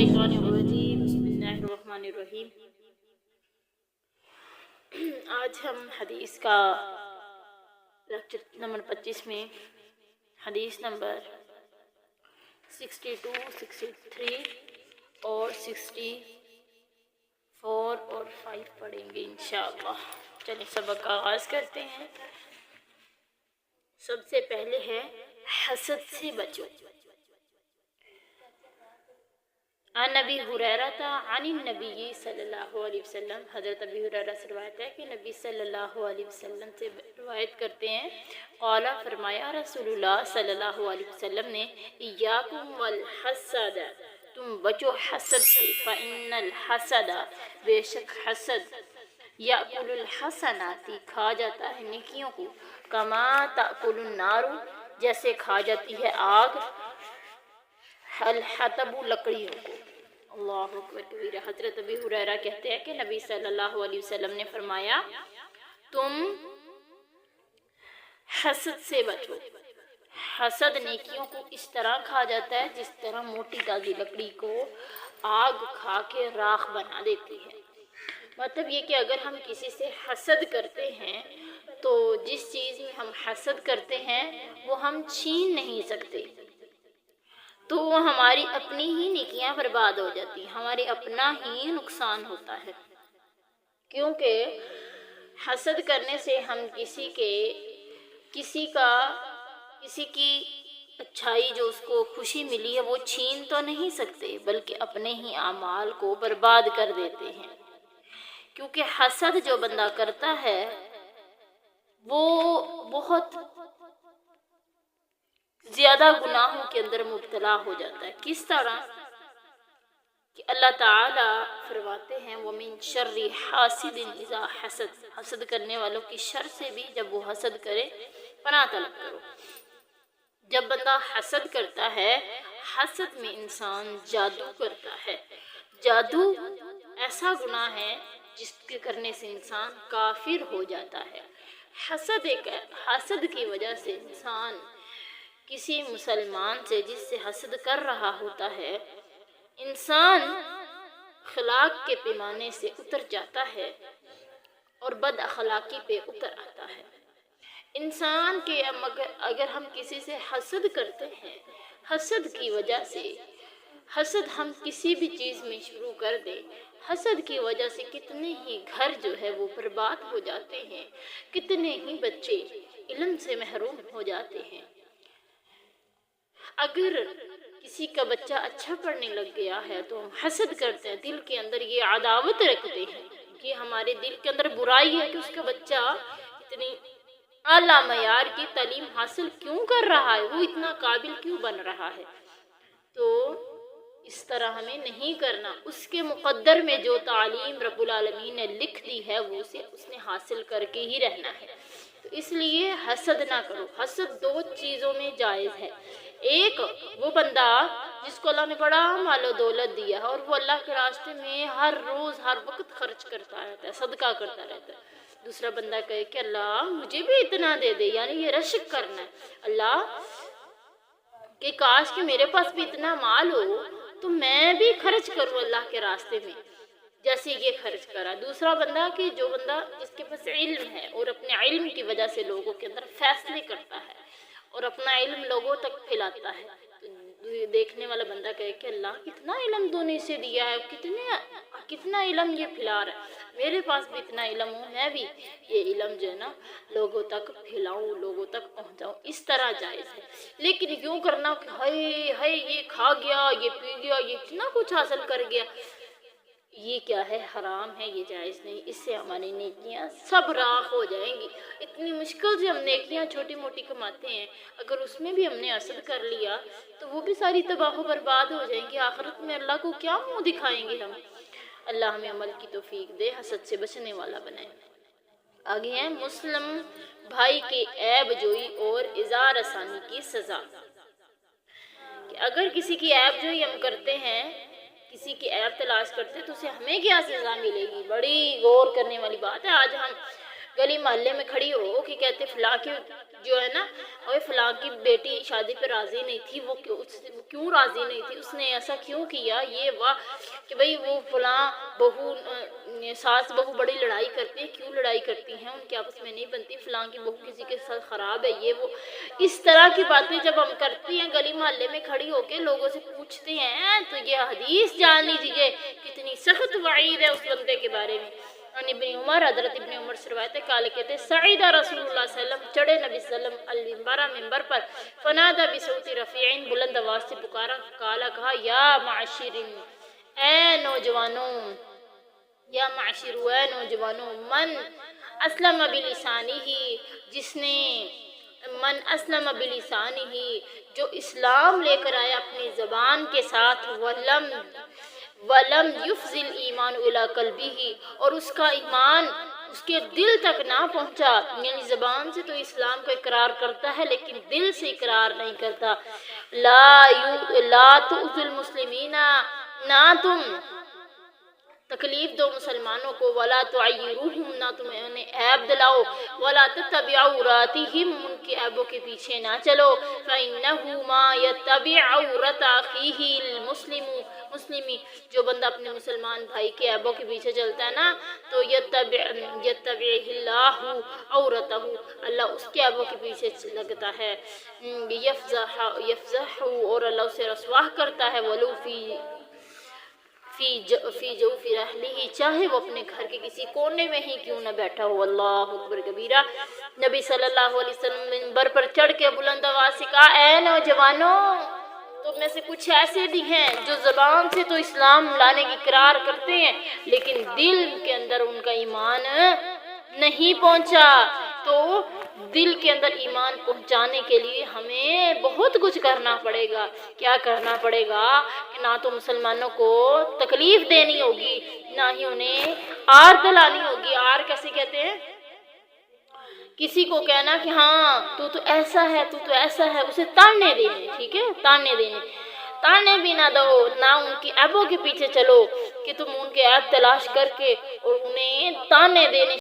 मिनश्शैतानिर्रजीम बिस्मिल्लाहिर्रहमानिर्रहीम। आज हम हदीस का लेक्चर नंबर 25 में हदीस नंबर 62, 63 और 64 और 5 पढ़ेंगे इंशाअल्लाह। चलिए सबक का आगाज़ करते हैं। सबसे पहले है हसद से बचो। अन नबी हुरैरा अनिन नबी सल्लल्लाहु अलैहि वसल्लम, हज़रत अबी हुरैरा से रवायत है कि नबी सल्लल्लाहु अलैहि वसल्लम से रवायत करते हैं, क़ाला फरमाया रसूलुल्लाह सल्लल्लाहु अलैहि वसल्लम ने, इय्याकुम वल हसद, तुम बचो हसद से, फ़इन्नल हसद, बेशक हसद, याकुलुल हसनाती, खा जाता है नेकियों को, कमा ताकुलुन नारु, जैसे खा जाती है आग, हल हतबु, लकड़ियों को। अल्लाहु अकबर कबीरा। हज़रत अबी हुरैरा कहते हैं कि नबी सल्लल्लाहु अलैहि वसल्लम ने फरमाया, तुम हसद से बचो। हसद नेकियों को इस तरह खा जाता है जिस तरह मोटी ताज़ी लकड़ी को आग खा के राख बना देती है। मतलब ये कि अगर हम किसी से हसद करते हैं तो जिस चीज़ में हम हसद करते हैं वो हम छीन नहीं सकते, तो वो हमारी अपनी ही नेकियां बर्बाद हो जाती हैं, हमारे अपना ही नुकसान होता है। क्योंकि हसद करने से हम किसी की अच्छाई जो उसको खुशी मिली है वो छीन तो नहीं सकते, बल्कि अपने ही आमाल को बर्बाद कर देते हैं। क्योंकि हसद जो बंदा करता है वो बहुत ज़्यादा गुनाहों के अंदर मुब्तला हो जाता है। किस तरह कि अल्लाह ताला फरमाते हैं, वमिन शर्रि हासिदिन इज़ा हसद, हसद करने वालों की शर से भी जब वो हसद करे पनाह तलब करो। जब बंदा हसद करता है, हसद में इंसान जादू करता है। जादू ऐसा गुनाह है जिसके करने से इंसान काफिर हो जाता है। हसद की वजह से इंसान किसी मुसलमान से जिससे हसद कर रहा होता है, इंसान अखलाक के पैमाने से उतर जाता है और बद अखलाकी पे उतर आता है। इंसान के अगर हम किसी से हसद करते हैं, हसद की वजह से, हसद हम किसी भी चीज़ में शुरू कर दें, हसद की वजह से कितने ही घर जो है वो बर्बाद हो जाते हैं, कितने ही बच्चे इल्म से महरूम हो जाते हैं। अगर किसी का बच्चा अच्छा पढ़ने लग गया है तो हम हसद करते हैं, दिल के अंदर ये अदावत रखते हैं कि हमारे दिल के अंदर बुराई है कि उसका बच्चा इतनी आला मयार की तालीम हासिल क्यों कर रहा है, वो इतना काबिल क्यों बन रहा है। तो इस तरह हमें नहीं करना। उसके मुक़द्दर में जो तालीम रब्बुल आलमीन ने लिख दी है वो उसने हासिल करके ही रहना है। तो इसलिए हसद ना करो। हसद दो चीज़ों में जायज़ है। एक वो बंदा जिसको अल्लाह ने बड़ा मालो दौलत दिया है और वो अल्लाह के रास्ते में हर रोज़ हर वक्त खर्च करता रहता है, सदका करता रहता है। दूसरा बंदा कहे कि अल्लाह मुझे भी इतना दे दे, यानी ये रश्क करना है अल्लाह कि काश कि मेरे पास भी इतना माल हो तो मैं भी खर्च करूँ अल्लाह के रास्ते में जैसे ये खर्च करा। दूसरा बंदा कि जो बंदा जिसके पास इल्म है और अपने इल्म की वजह से लोगों के अंदर फैसले करता है और अपना इल्म लोगों तक फैलाता है। तो देखने वाला बंदा कहे कि अल्लाह कितना इल्म तूने इसे दिया है, कितना इल्म ये फैला रहा है, मेरे पास भी इतना इल्म हो, मैं भी ये इल्म जो है ना लोगों तक फैलाऊं, लोगों तक पहुंचाऊं। इस तरह जायज़ है। लेकिन यूँ करना कि हाय हाय ये खा गया, ये पी गया, ये इतना कुछ हासिल कर गया, ये क्या है, हराम है, ये जायज़ नहीं। इससे हमारी नेकियां सब राख हो जाएंगी। इतनी मुश्किल से हम नेकियां छोटी मोटी कमाते हैं, अगर उसमें भी हमने हसद कर लिया तो वो भी सारी तबाह बर्बाद हो जाएंगी। आखिरत में अल्लाह को क्या मुँह दिखाएंगे हम। अल्लाह हमें अमल की तौफीक दे, हसद से बचने वाला बनाए। आगे है मुस्लिम भाई के ऐब जोई और इज़ार आसानी की सज़ा। कि अगर किसी की ऐब जोई हम करते हैं, किसी की ऐब तलाश करते हैं तो उसे हमें क्या सज़ा मिलेगी, बड़ी गौर करने वाली बात है। आज हम गली मोहल्ले में खड़ी हो कि कहते फलां की جو ہے نا، اور فلاں کی بیٹی شادی پہ راضی نہیں تھی، وہ کیوں راضی نہیں تھی، اس نے ایسا کیوں کیا، یہ واہ کہ بھئی وہ فلاں بہو ساس بہو بڑی لڑائی کرتی ہیں، کیوں لڑائی کرتی ہیں، ان کے آپس میں نہیں بنتی، فلاں کی بہو کسی کے ساتھ خراب ہے، یہ وہ اس طرح کی باتیں جب ہم کرتی ہیں گلی محلے میں کھڑی ہو کے لوگوں سے پوچھتے ہیں تو یہ حدیث جان لیجیے کتنی سخت وعید ہے اس بندے کے بارے میں۔ ابن عمر، حضرت ابن عمر سے روایت ہے، قال کہتے سعید رسول اللہ صلی اللہ علیہ وسلم، چڑھے نبی صلی اللہ علیہ وسلم المنبر، ممبر پر، فنادى بصوت رفیع، بلند آواز سے پکارا، کالا کہا، یا معاشرین، اے نوجوانوں، یا معاشرو، اے نوجوانوں، من اسلم بلسانہ، جس نے من اسلم بلسانہ، جو اسلام لے کر آیا اپنی زبان کے ساتھ، ولم یفضل ایمان الی قلبہ، اور اس کا ایمان اس کے دل تک نہ پہنچا، یعنی زبان سے تو اسلام کو اقرار کرتا ہے لیکن دل سے اقرار نہیں کرتا، لا تؤذوا المسلمین، نہ تم تکلیف دو مسلمانوں کو، ولا تعیروہم، نہ تم انہیں عیب دلاؤ، ولا تتبعوا عوراتہم، ان کے عیبوں کے پیچھے نہ چلو، فإنہ ما یتبع عورت اخیہ المسلم، جو بندہ اپنے مسلمان بھائی کے عیبوں کے پیچھے چلتا ہے نا تو یتبع اللہ عورتہ، اللہ اس کے عیبوں کے پیچھے لگتا ہے، یفضح، اور اللہ اسے رسوا کرتا ہے، ولو فی جوف رحلہ، چاہے وہ اپنے گھر کے کسی کونے میں ہی کیوں نہ بیٹھا ہو۔ اللہ اکبر کبیرہ۔ نبی صلی اللہ علیہ وسلم منبر پر چڑھ کے بلند آواز سے کہا، اے نوجوانوں، تم میں سے کچھ ایسے بھی ہیں جو زبان سے تو اسلام لانے کی اقرار کرتے ہیں لیکن دل کے اندر ان کا ایمان نہیں پہنچا، تو دل کے اندر ایمان پہنچانے کے لیے ہمیں بہت کچھ کرنا پڑے گا۔ کیا کرنا پڑے گا کہ نہ تو مسلمانوں کو تکلیف دینی ہوگی، نہ ہی انہیں آر دلانی ہوگی۔ آر کیسے کہتے ہیں؟ کسی کو کہنا کہ ہاں تو ایسا ہے، تو ایسا ہے، اسے تانے دینے، ٹھیک ہے، تانے دینے، تانے بھی نہ دو، نہ ان کی عیبوں کے پیچھے چلو کہ تم ان کے عیب تلاش کر کے اور انہیں تانے دینے